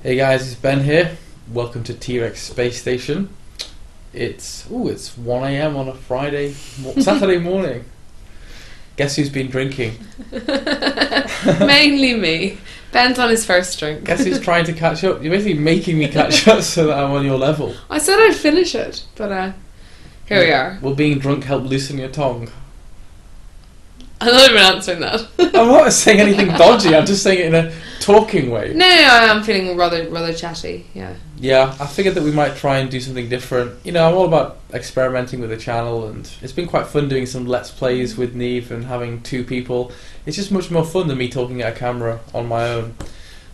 Hey guys, it's Ben here. Welcome to T-Rex Space Station. It's 1 a.m. on a Saturday morning. Guess who's been drinking? Mainly me. Ben's on his first drink. Guess who's trying to catch up? You're basically making me catch up so that I'm on your level. I said I'd finish it, but here we are. Will being drunk help loosen your tongue? I'm not even answering that. I'm not saying anything dodgy, I'm just saying it in a talking way. No, I am feeling rather chatty, yeah. Yeah, I figured that we might try and do something different. You know, I'm all about experimenting with the channel, and it's been quite fun doing some Let's Plays with Neve and having two people. It's just much more fun than me talking at a camera on my own.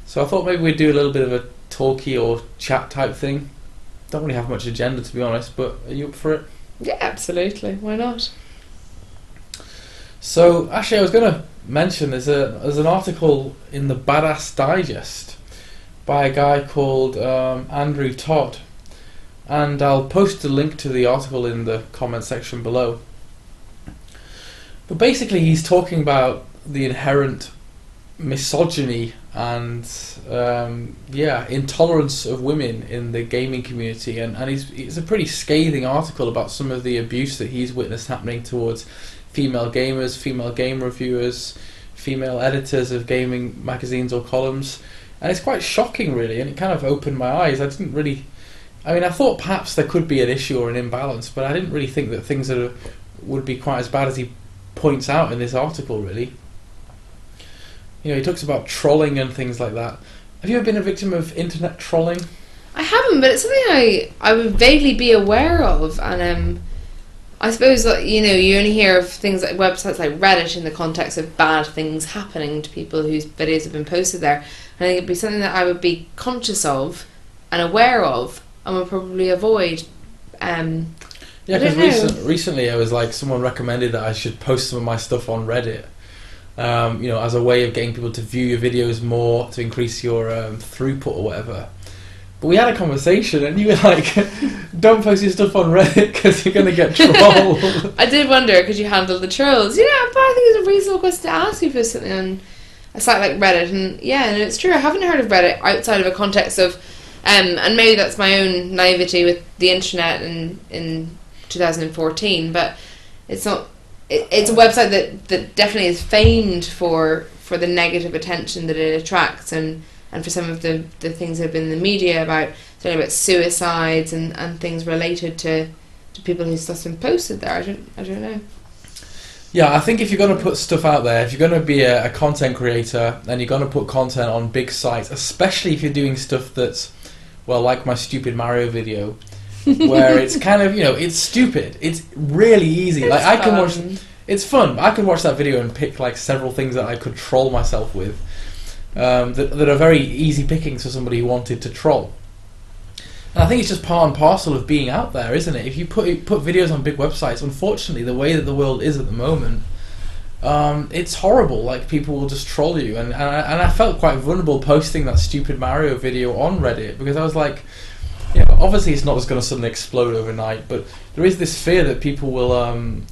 So I thought maybe we'd do a little bit of a talky or chat type thing. Don't really have much agenda, to be honest, but are you up for it? Yeah, absolutely. Why not? So, actually, I was going to mention there's an article in the Badass Digest by a guy called Andrew Todd, and I'll post a link to the article in the comment section below. But basically, he's talking about the inherent misogyny and intolerance of women in the gaming community, and it's a pretty scathing article about some of the abuse that he's witnessed happening towards female gamers, female game reviewers, female editors of gaming magazines or columns, and it's quite shocking really, and it kind of opened my eyes. I thought perhaps there could be an issue or an imbalance, but I didn't really think that things would be quite as bad as he points out in this article, really. You know, he talks about trolling and things like that. Have you ever been a victim of internet trolling? I haven't, but it's something I would vaguely be aware of, and I suppose that, you know, you only hear of things like websites like Reddit in the context of bad things happening to people whose videos have been posted there. And I think it'd be something that I would be conscious of and aware of and would probably avoid. Yeah, because recently it was like someone recommended that I should post some of my stuff on Reddit, as a way of getting people to view your videos more, to increase your throughput or whatever. But we had a conversation and you were like, don't post your stuff on Reddit because you're going to get trolled. I did wonder, could you handle the trolls? Yeah, but I think it's a reasonable question to ask you for something on a site like Reddit. And yeah, and it's true, I haven't heard of Reddit outside of a context of, and maybe that's my own naivety with the internet in 2014, but it's not. It's a website that definitely is famed for the negative attention that it attracts, and for some of the things that have been in the media about suicides and things related to people whose stuff's been posted there. I don't know. Yeah, I think if you're going to put stuff out there, if you're going to be a content creator and you're going to put content on big sites, especially if you're doing stuff that's, well, like my stupid Mario video, where it's kind of, it's stupid. It's really easy. It's like fun. I can watch. It's fun. I can watch that video and pick like several things that I could troll myself with. That are very easy pickings for somebody who wanted to troll. And I think it's just part and parcel of being out there, isn't it? If you put videos on big websites, unfortunately, the way that the world is at the moment, it's horrible. Like, people will just troll you. And I felt quite vulnerable posting that stupid Mario video on Reddit, because I was like, obviously it's not just going to suddenly explode overnight, but there is this fear that people will,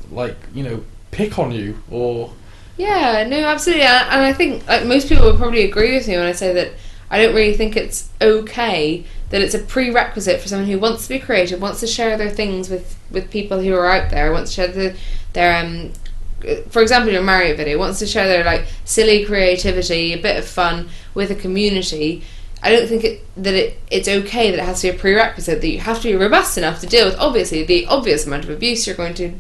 pick on you or... Yeah, no, absolutely, and I think most people would probably agree with me when I say that I don't really think it's okay that it's a prerequisite for someone who wants to be creative, wants to share their things with people who are out there, wants to share their for example, your Mario video, wants to share their silly creativity, a bit of fun with a community. I don't think it's okay that it has to be a prerequisite, that you have to be robust enough to deal with, obviously, the obvious amount of abuse you're going to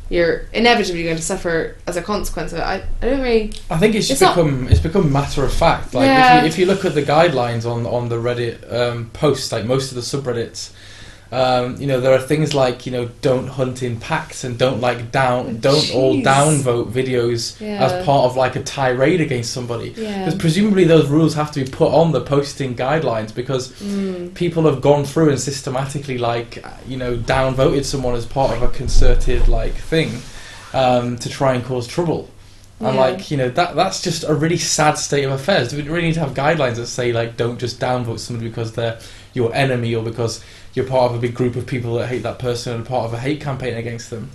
you're inevitably going to suffer as a consequence of it. I don't really... I think it's become matter of fact. If you look at the guidelines on the Reddit posts, like most of the subreddits, there are things like don't hunt in packs and don't all downvote videos as part of a tirade against somebody. Because presumably those rules have to be put on the posting guidelines, because people have gone through and systematically downvoted someone as part of a concerted thing to try and cause trouble. And that's just a really sad state of affairs. Do we really need to have guidelines that say don't just downvote somebody because they're your enemy or because you're part of a big group of people that hate that person and part of a hate campaign against them?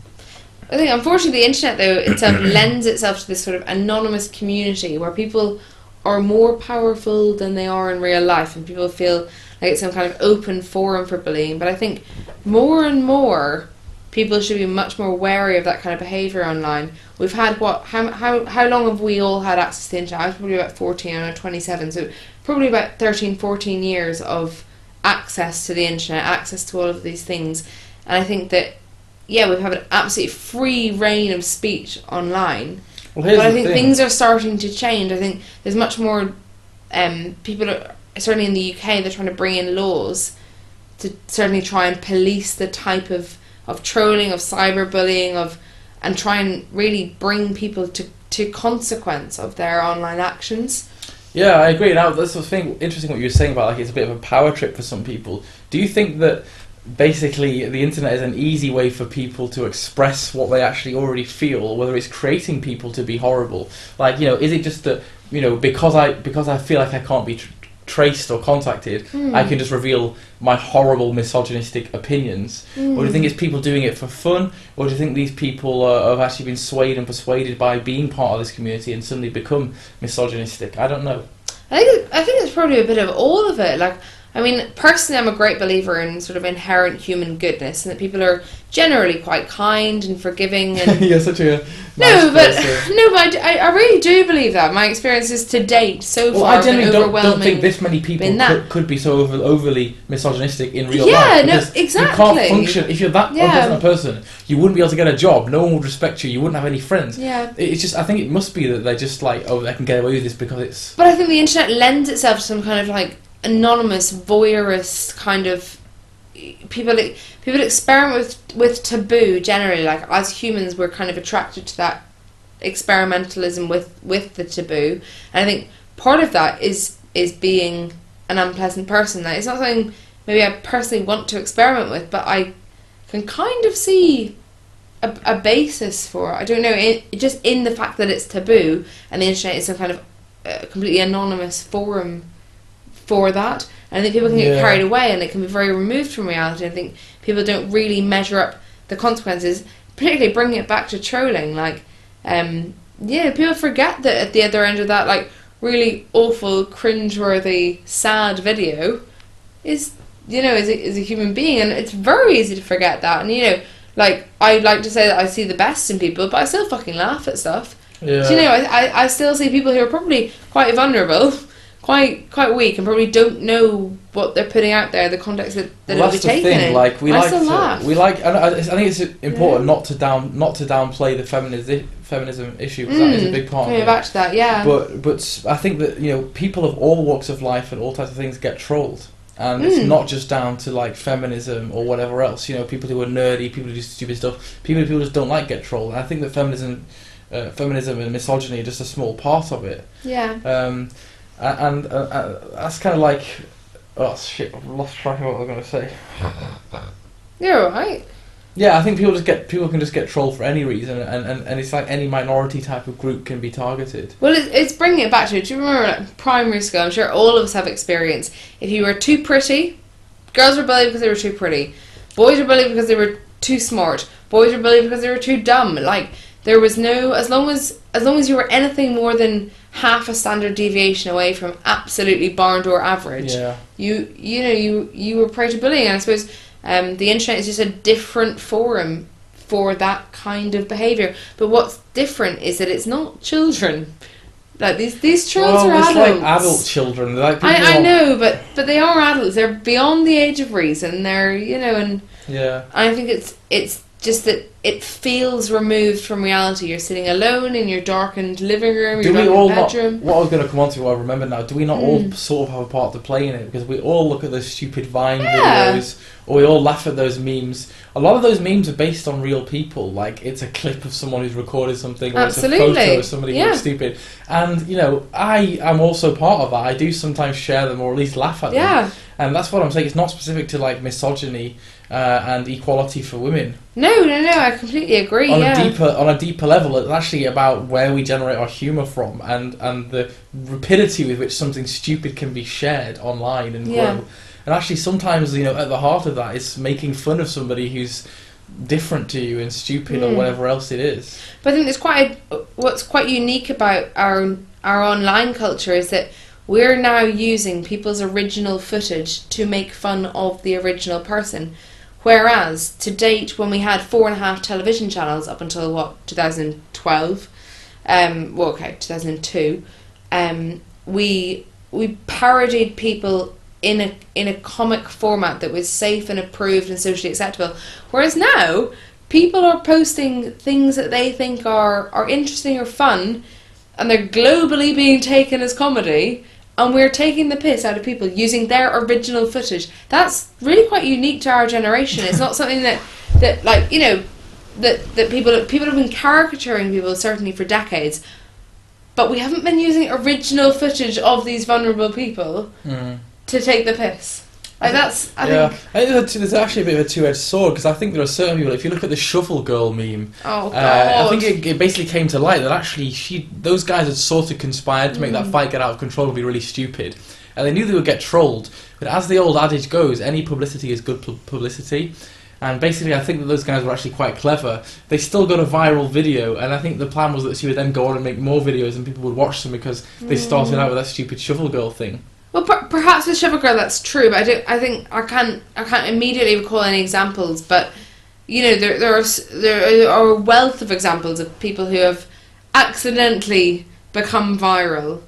I think unfortunately the internet though itself lends itself to this sort of anonymous community where people are more powerful than they are in real life, and people feel like it's some kind of open forum for bullying. But I think more and more people should be much more wary of that kind of behaviour online. We've had how long have we all had access to the internet? I was probably about 14, I'm 27, so probably about 13, 14 years of access to the internet, access to all of these things. And I think that, yeah, we've had an absolutely free reign of speech online. But I think things are starting to change. I think there's much more people are, certainly in the UK, they're trying to bring in laws to certainly try and police the type of trolling, of cyberbullying, and try and really bring people to consequence of their online actions. Yeah, I agree. Now, that's the thing, interesting what you were saying about, like, it's a bit of a power trip for some people. Do you think that basically the internet is an easy way for people to express what they actually already feel, or whether it's creating people to be horrible? Like, you know, is it just that, you know, because I feel like I can't be traced or contacted, I can just reveal my horrible misogynistic opinions? Or do you think it's people doing it for fun? Or do you think these people have actually been swayed and persuaded by being part of this community and suddenly become misogynistic? I don't know. I think it's probably a bit of all of it. Like, I mean, personally, I'm a great believer in sort of inherent human goodness, and that people are generally quite kind and forgiving. And You're such a nice person. But I really do believe that. My experiences to date so far I generally don't think this many people could be so overly misogynistic in real life. Yeah, no, exactly. You can't function if you're that unpleasant person. You wouldn't be able to get a job. No one would respect you. You wouldn't have any friends. Yeah, it's just, I think it must be that they're just like, oh, they can get away with this because it's. But I think the internet lends itself to some kind of like anonymous voyeurist kind of people experiment with taboo generally. Like, as humans, we're kind of attracted to that experimentalism with the taboo, and I think part of that is being an unpleasant person. That it's not something maybe I personally want to experiment with, but I can kind of see a basis for it. I don't know, just in the fact that it's taboo and the internet is some kind of completely anonymous forum for that. And I think people can get carried away, and it can be very removed from reality. I think people don't really measure up the consequences, particularly bringing it back to trolling. Like, people forget that at the other end of that, like, really awful, cringeworthy, sad video is a human being, and it's very easy to forget that. And, you know, like, I like to say that I see the best in people, but I still fucking laugh at stuff. Yeah. So, you know, I still see people who are probably quite vulnerable, quite weak, and probably don't know what they're putting out there, the context that it'll be taken in. Like, I think it's important not to downplay the feminism issue, because that is a big part of it. Back to that, yeah. But I think that, you know, people of all walks of life and all types of things get trolled. And it's not just down to, like, feminism or whatever else. You know, people who are nerdy, people who do stupid stuff, people just don't like get trolled. And I think that feminism and misogyny are just a small part of it. Yeah. And that's kind of like, oh shit, I've lost track of what I was going to say. You're alright. Yeah, I think people can just get trolled for any reason, and it's like any minority type of group can be targeted. Well, it's bringing it back to, do you remember, like, primary school? I'm sure all of us have experience. If you were too pretty, girls were bullied because they were too pretty. Boys were bullied because they were too smart. Boys were bullied because they were too dumb. Like, there was no, as long as you were anything more than half a standard deviation away from absolutely barn door average, you were prey to bullying. And I suppose the internet is just a different forum for that kind of behaviour. But what's different is that it's not children. Like, these trolls are adults. It's like adult children. Like, I know, but they are adults. They're beyond the age of reason. They're, you know, and I think it's just that it feels removed from reality. You're sitting alone in your darkened living room, your darkened bedroom. What I was going to come on to, I remember now, do we not all sort of have a part to play in it? Because we all look at those stupid Vine videos, or we all laugh at those memes. A lot of those memes are based on real people. Like, it's a clip of someone who's recorded something, or it's a photo of somebody who looks stupid. And, you know, I am also part of that. I do sometimes share them, or at least laugh at them. And that's what I'm saying. It's not specific to, like, misogyny and equality for women. No, I completely agree. On a deeper level, it's actually about where we generate our humour from, and the rapidity with which something stupid can be shared online and grow. And actually, sometimes, you know, at the heart of that is making fun of somebody who's different to you and stupid or whatever else it is. But I think there's what's quite unique about our our online culture is that we're now using people's original footage to make fun of the original person. Whereas, to date, when we had 4.5 television channels up until, 2012? 2002. We parodied people in a comic format that was safe and approved and socially acceptable. Whereas now, people are posting things that they think are interesting or fun, and they're globally being taken as comedy, and we're taking the piss out of people using their original footage. That's really quite unique to our generation. It's not something that people have been caricaturing people certainly for decades, but we haven't been using original footage of these vulnerable people to take the piss. I think there's actually a bit of a two-edged sword, because I think there are certain people, if you look at the Shuffle Girl meme, I think it basically came to light that actually those guys had sort of conspired to make that fight get out of control and be really stupid, and they knew they would get trolled, but as the old adage goes, any publicity is good publicity, and basically I think that those guys were actually quite clever. They still got a viral video, and I think the plan was that she would then go on and make more videos and people would watch them because they started out with that stupid Shuffle Girl thing. Well, perhaps with Shuffle Girl that's true, but I can't immediately recall any examples. But there are a wealth of examples of people who have accidentally become viral.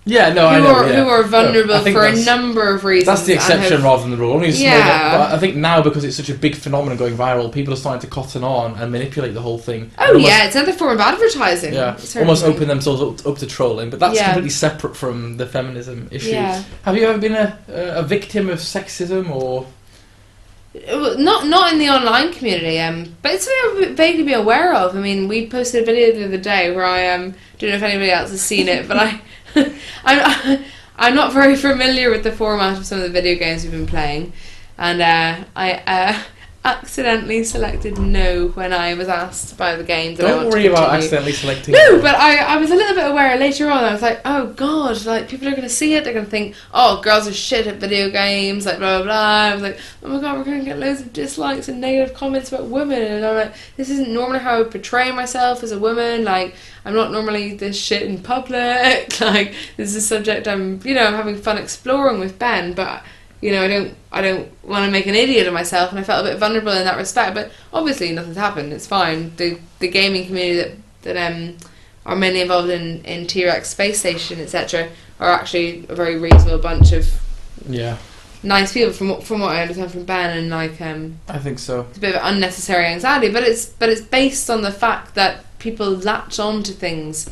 Yeah, no, I know. Who are vulnerable for a number of reasons. That's the exception rather than the rule. But I think now, because it's such a big phenomenon going viral, people are starting to cotton on and manipulate the whole thing. It's another form of advertising. Yeah, almost open themselves up to trolling. But that's completely separate from the feminism issue. Yeah. Have you ever been a victim of sexism or? Not in the online community, but it's something I would vaguely be aware of. I mean, we posted a video the other day where I don't know if anybody else has seen it, but I'm not very familiar with the format of some of the video games we've been playing, and I accidentally selected no when I was asked by the game that I want to continue. Don't worry about accidentally selecting no, but I was a little bit aware later on. I was like, oh god, like people are going to see it, they're going to think, oh, girls are shit at video games, like blah blah blah. I was like, oh my god, we're going to get loads of dislikes and negative comments about women, and I'm like, this isn't normally how I portray myself as a woman, like I'm not normally this shit in public, like this is a subject I'm having fun exploring with Ben, but I don't want to make an idiot of myself, and I felt a bit vulnerable in that respect. But obviously, nothing's happened. It's fine. The gaming community that are mainly involved in T-Rex Space Station, etc., are actually a very reasonable bunch of nice people. From what I understand from Ben, and I think so. It's a bit of unnecessary anxiety, but it's based on the fact that people latch on to things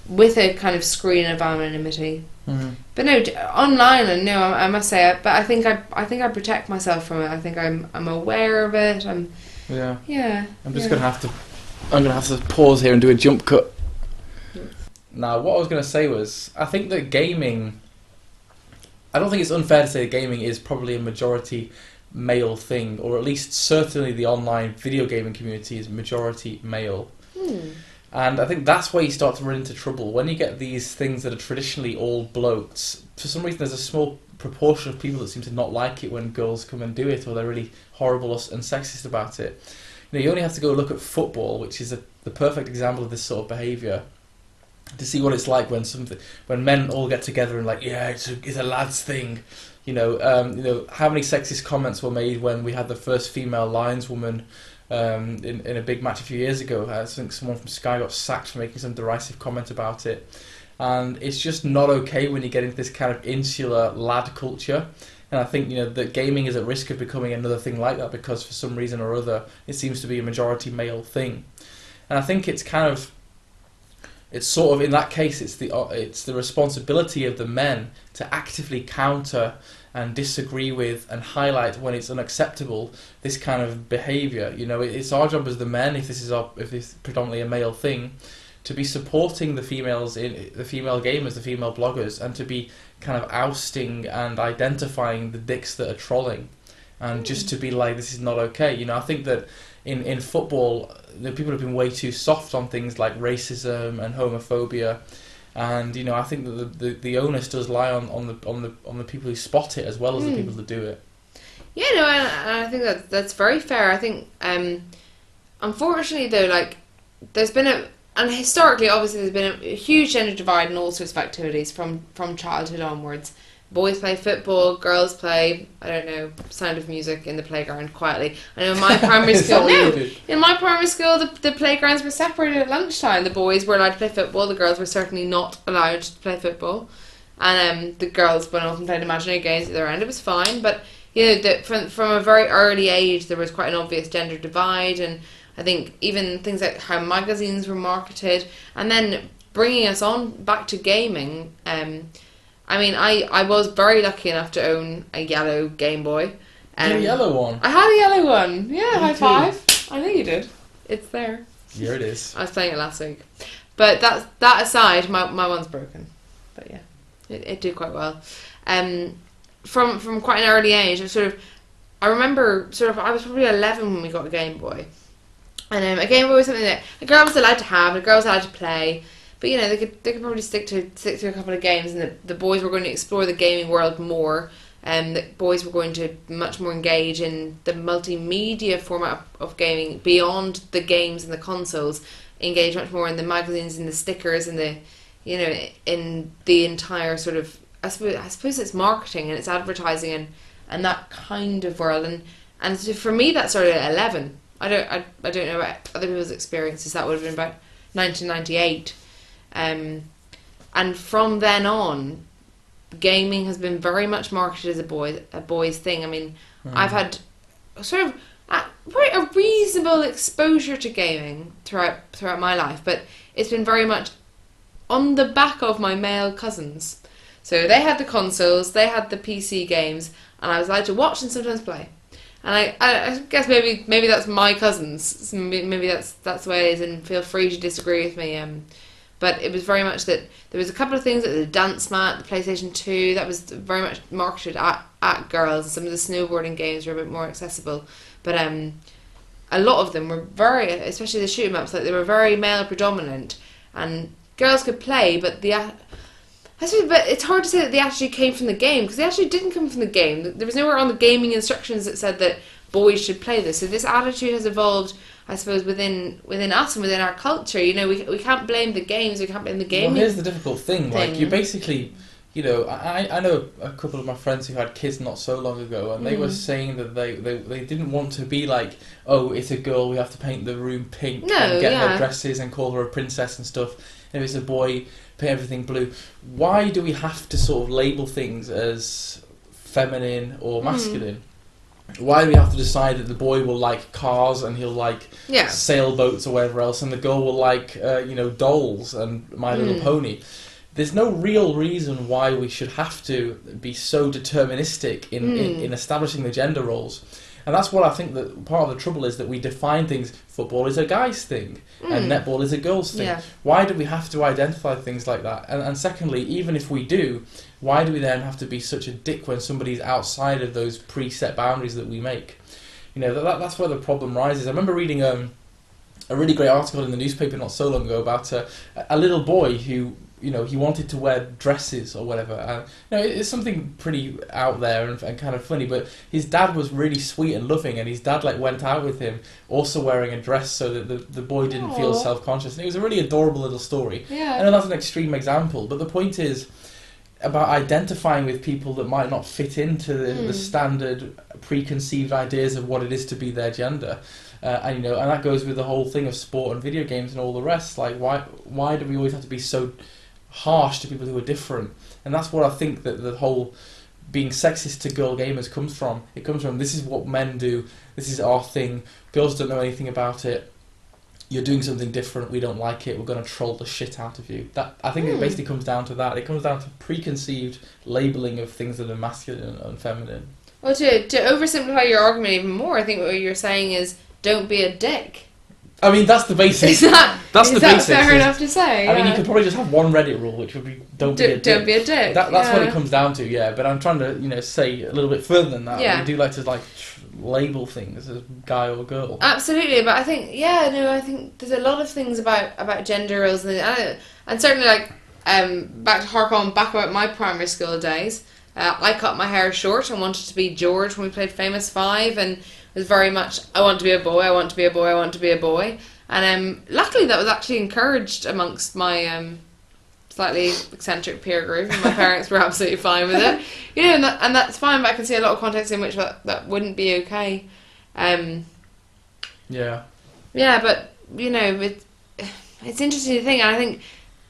with a kind of screen of anonymity. Mm-hmm. But no, online, and no, I must say, but I think I protect myself from it. I think I'm aware of it. I'm gonna have to pause here and do a jump cut. Now, what I was gonna say was, I think that gaming, I don't think it's unfair to say that gaming is probably a majority male thing, or at least certainly the online video gaming community is majority male. And I think that's where you start to run into trouble. When you get these things that are traditionally all blokes, for some reason there's a small proportion of people that seem to not like it when girls come and do it, or they're really horrible and sexist about it. You only have to go look at football, which is the perfect example of this sort of behaviour, to see what it's like when men all get together and it's a lad's thing. How many sexist comments were made when we had the first female lineswoman in a big match a few years ago. I think someone from Sky got sacked for making some derisive comment about it, and it's just not okay when you get into this kind of insular lad culture. And I think that gaming is at risk of becoming another thing like that, because for some reason or other it seems to be a majority male thing. And I think it's sort of, in that case, it's the responsibility of the men to actively counter and disagree with and highlight when it's unacceptable, this kind of behaviour. It's our job as the men, if this is predominantly a male thing, to be supporting the female gamers, the female bloggers, and to be kind of ousting and identifying the dicks that are trolling, and just to be like, this is not okay. I think that in football, the people have been way too soft on things like racism and homophobia. And I think that the onus does lie on the people who spot it as well as the people that do it. Yeah, no, and I think that's very fair. I think, unfortunately though, there's been and historically, obviously, there's been a huge gender divide in all sorts of activities from childhood onwards. Boys play football, girls play, I don't know, Sound of Music in the playground quietly. I know in my primary school, in my primary school, the playgrounds were separated at lunchtime. The boys were allowed to play football, the girls were certainly not allowed to play football. And the girls went off and played imaginary games at their end. It was fine, but from a very early age, there was quite an obvious gender divide, and I think even things like how magazines were marketed, and then bringing us on back to gaming. I mean, I was very lucky enough to own a yellow Game Boy. A yellow one? I had a yellow one. Yeah, high five. I know you did. It's there. Here it is. I was playing it last week. But that aside, my one's broken. But yeah, it did quite well. From quite an early age, I remember I was probably 11 when we got a Game Boy. And a Game Boy was something that a girl was allowed to have, and a girl was allowed to play. But they could probably stick to a couple of games, and the boys were going to explore the gaming world more, and the boys were going to much more engage in the multimedia format of gaming beyond the games and the consoles. Engage much more in the magazines and the stickers and the in the entire sort of I suppose it's marketing and it's advertising and that kind of world, and so for me that started at 11. I don't know about other people's experiences. That would have been about 1998. And from then on, gaming has been very much marketed as a boy's thing. I mean, I've had sort of quite a reasonable exposure to gaming throughout my life, but it's been very much on the back of my male cousins. So they had the consoles, they had the PC games, and I was allowed to watch and sometimes play. And I guess maybe that's my cousins. Maybe that's the way it is, and feel free to disagree with me. But it was very much that there was a couple of things like the dance mat, the PlayStation 2, that was very much marketed at girls, and some of the snowboarding games were a bit more accessible. But a lot of them were very, especially the shoot 'em ups, like they were very male predominant, and girls could play, but but it's hard to say that the attitude came from the game, because the attitude didn't come from the game. There was nowhere on the gaming instructions that said that boys should play this. So this attitude has evolved, I suppose, within us and within our culture. We can't blame the games, we can't blame the gaming. Well, here's the difficult thing. Like, you basically, I know a couple of my friends who had kids not so long ago, and they were saying that they didn't want to be like, oh, it's a girl, we have to paint the room pink and get her dresses and call her a princess and stuff. If it's a boy, paint everything blue. Why do we have to sort of label things as feminine or masculine? Why do we have to decide that the boy will like cars and he'll like sailboats or whatever else, and the girl will like dolls and My Little Pony? There's no real reason why we should have to be so deterministic in establishing the gender roles. And that's what I think that part of the trouble is, that we define things. Football is a guy's thing, and netball is a girl's thing. Yeah. Why do we have to identify things like that? And secondly, even if we do, why do we then have to be such a dick when somebody's outside of those preset boundaries that we make? That's where the problem rises. I remember reading a really great article in the newspaper not so long ago about a little boy who, he wanted to wear dresses or whatever. It's something pretty out there and kind of funny, but his dad was really sweet and loving, and his dad went out with him also wearing a dress so that the boy didn't feel self-conscious. And it was a really adorable little story. Yeah. I know that's an extreme example, but the point is about identifying with people that might not fit into the standard preconceived ideas of what it is to be their gender. And that goes with the whole thing of sport and video games and all the rest. Like, why do we always have to be so harsh to people who are different? And that's what I think that the whole being sexist to girl gamers comes from. It comes from, this is what men do, this is our thing, girls don't know anything about it, you're doing something different, we don't like it, we're going to troll the shit out of you. I think it basically comes down to that. It comes down to preconceived labelling of things that are masculine and feminine. Well, to oversimplify your argument even more, I think what you're saying is, don't be a dick. I mean, that's the basics. Is that fair enough to say? I mean, you could probably just have one Reddit rule, which would be don't be a dick. Don't be a dick. That's what it comes down to, yeah. But I'm trying to, say a little bit further than that. Yeah. We do like to label things as guy or girl. Absolutely, but I think I think there's a lot of things about gender roles, and certainly back about my primary school days. I cut my hair short and wanted to be George when we played Famous Five, and it was very much, I want to be a boy, I want to be a boy, I want to be a boy. And luckily that was actually encouraged amongst my slightly eccentric peer group, and my parents were absolutely fine with it. You know, and that's fine, but I can see a lot of contexts in which that wouldn't be okay. Yeah, but you know, it's interesting to think, and I think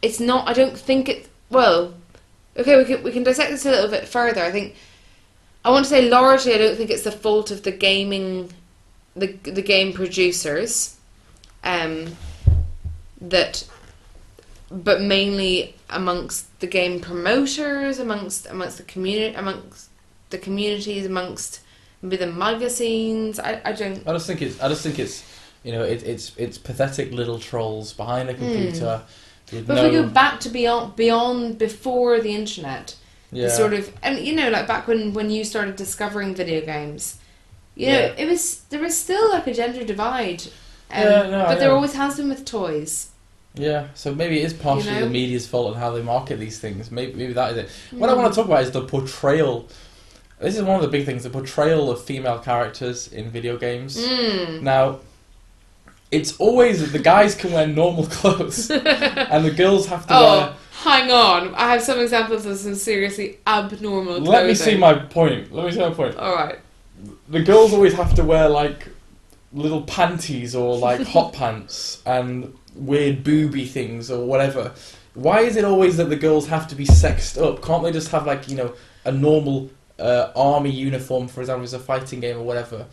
it's not. I don't think it. Well, okay, we can dissect this a little bit further. I want to say largely, I don't think it's the fault of the gaming, the game producers, but mainly amongst the game promoters, amongst the communities, amongst maybe the magazines. I just think it's you know, it's pathetic little trolls behind a computer. But if we go back to beyond before the internet, the sort of, and you know, like back when you started discovering video games, you know, there was still like a gender divide, but there always has been with toys. Yeah, so maybe it is partially the media's fault on how they market these things. Maybe that is it. What I want to talk about is the portrayal. This is one of the big things: the portrayal of female characters in video games. Now, it's always that the guys can wear normal clothes and the girls have to wear... Hang on. I have some examples of some seriously abnormal clothing. Let me see my point. Alright. The girls always have to wear, like, little panties or, like, hot pants and weird booby things or whatever. Why is it always that the girls have to be sexed up? Can't they just have, like, you know, a normal army uniform, for example, as a fighting game or whatever?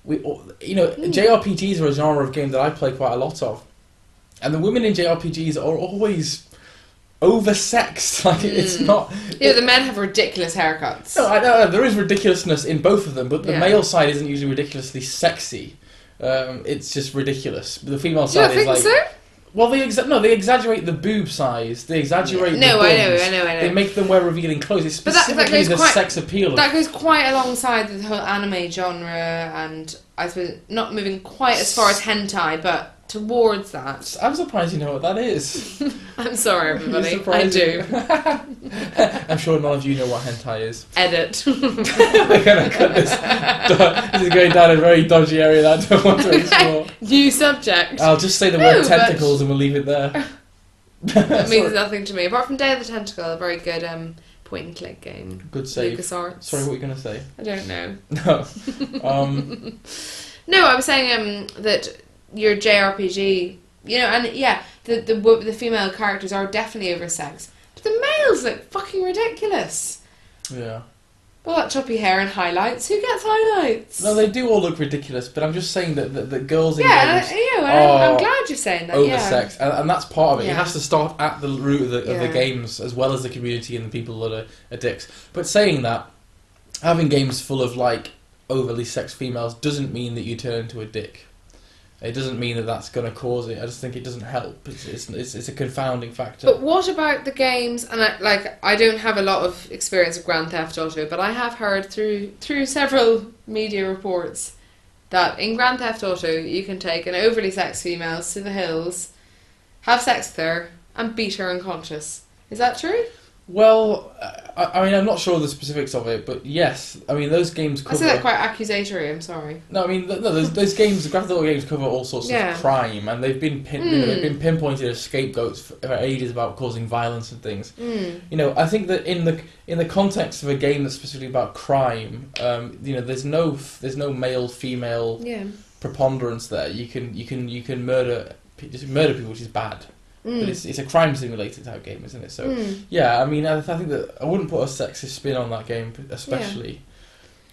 JRPGs are a genre of game that I play quite a lot of, and the women in JRPGs are always oversexed. Like it's not. Yeah, the men have ridiculous haircuts. No, I know there is ridiculously in both of them, but the male side isn't usually ridiculously sexy. It's just ridiculous. The female side is like. So? Well, they exaggerate the boob size. They exaggerate the buns. I know. They make them wear revealing clothes. It's specifically the sex appeal. That goes quite alongside the whole anime genre, and I suppose not moving quite as far as hentai, but towards that. I'm surprised you know what that is. I'm sorry, everybody. I do. I'm sure none of you know what hentai is. Edit. We're going to cut this. This is going down a very dodgy area that I don't want to explore. New subject. I'll just say the word tentacles and we'll leave it there. That means nothing to me. Apart from Day of the Tentacle, a very good point and click game. Good save. LucasArts. Sorry, what were you going to say? I don't know. No. No, I was saying that your JRPG, you know, and yeah, the female characters are definitely oversexed, but the males look fucking ridiculous. Yeah. All that choppy hair and highlights. Who gets highlights? No, they do all look ridiculous, but I'm just saying that the girls in games I'm glad you're saying that. Oversexed, and that's part of it. It has to start at the root of the games, as well as the community and the people that are dicks. But saying that, having games full of like overly sexed females doesn't mean that you turn into a dick. It doesn't mean that that's going to cause it. I just think it doesn't help. It's a confounding factor. But what about the games? And I don't have a lot of experience of Grand Theft Auto, but I have heard through several media reports that in Grand Theft Auto you can take an overly sexed female to the hills, have sex with her, and beat her unconscious. Is that true? Well, I mean, I'm not sure of the specifics of it, but yes, I mean, those games cover... I say that quite accusatory, I'm sorry. No, I mean, those games, the Grand Theft Auto games cover all sorts of crime, and they've been they've been pinpointed as scapegoats for ages about causing violence and things. You know, I think that in the context of a game that's specifically about crime, you know, there's no male-female preponderance there. You can murder people, which is bad. But it's a crime simulator type game, isn't it? So yeah, I mean, I think that I wouldn't put a sexist spin on that game, especially.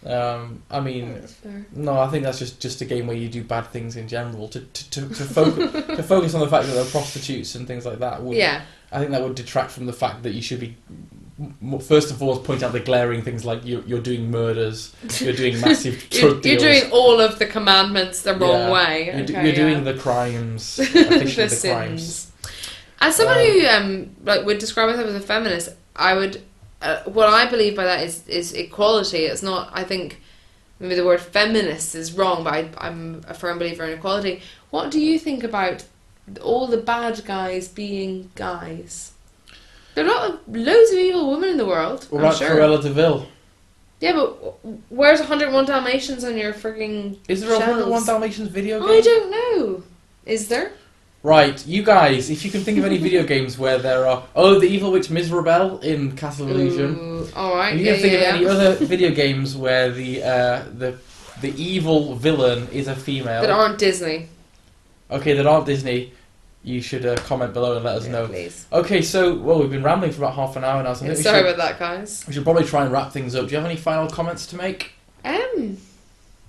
I mean, no, I think that's just a game where you do bad things in general. To focus on the fact that there are prostitutes and things like that. I think that would detract from the fact that you should be first and foremost point out the glaring things like you're doing murders, you're doing massive drug deals. You're doing all of the commandments the wrong way. You're doing the crimes, the crimes. As someone who would describe myself as a feminist, I would what I believe by that is equality. It's not. I think maybe the word feminist is wrong, but I'm a firm believer in equality. What do you think about all the bad guys being guys? There are loads of evil women in the world. What about Cruella de Vil? Yeah, but where's 101 Dalmatians on your frigging Is there a 101 Dalmatians video game? I don't know. Is there? Right, you guys, if you can think of any video games where there are... Oh, the Evil Witch Mizrabel in Castle of Illusion. Alright, If you can think of any other video games where the evil villain is a female... That aren't Disney. Okay, that aren't Disney, you should comment below and let us know. Please. Okay, so, well, we've been rambling for about half an hour now, so I think sorry about that, guys. we should probably try and wrap things up. Do you have any final comments to make?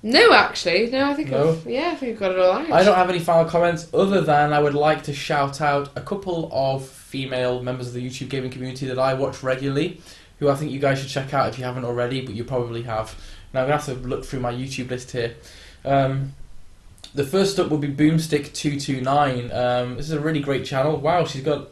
No, actually. No, I think No? I think we've got it all out. I don't have any final comments other than I would like to shout out a couple of female members of the YouTube gaming community that I watch regularly, who I think you guys should check out if you haven't already, but you probably have. Now I'm going to have to look through my YouTube list here. The first up will be Boomstick229. This is a really great channel. Wow, she's got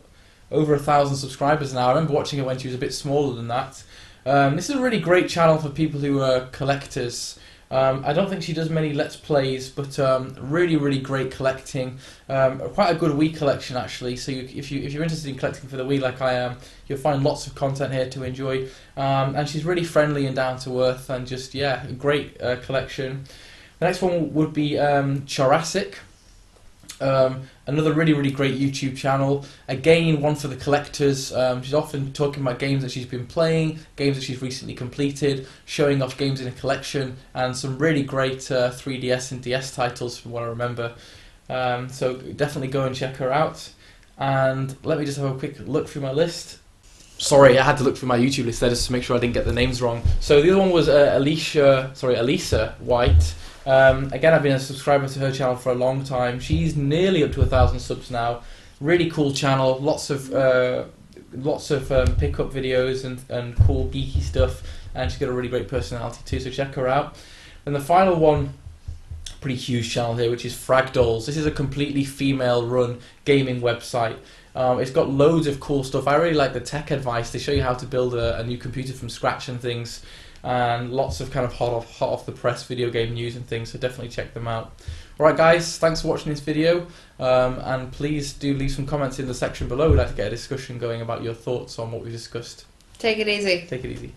over 1,000 subscribers now. I remember watching her when she was a bit smaller than that. This is a really great channel for people who are collectors. I don't think she does many Let's Plays, but really, really great collecting. Quite a good Wii collection, actually. So if you're interested in collecting for the Wii like I am, you'll find lots of content here to enjoy. And she's really friendly and down to earth, and just, yeah, a great collection. The next one would be Jurassic. Another really, really great YouTube channel. Again, one for the collectors. She's often talking about games that she's been playing, games that she's recently completed, showing off games in a collection, and some really great 3DS and DS titles from what I remember. So definitely go and check her out. And let me just have a quick look through my list. Sorry, I had to look through my YouTube list there just to make sure I didn't get the names wrong. So the other one was Elisa White. Again, I've been a subscriber to her channel for a long time. She's nearly up to 1,000 subs now. Really cool channel. Lots of pickup videos and cool geeky stuff. And she's got a really great personality too. So check her out. And the final one, pretty huge channel here, which is Fragdolls. This is a completely female-run gaming website. It's got loads of cool stuff. I really like the tech advice. They show you how to build a new computer from scratch and things. And lots of kind of hot off the press video game news and things, so definitely check them out. Alright guys, thanks for watching this video, and please do leave some comments in the section below. We'd like to get a discussion going about your thoughts on what we discussed. Take it easy. Take it easy.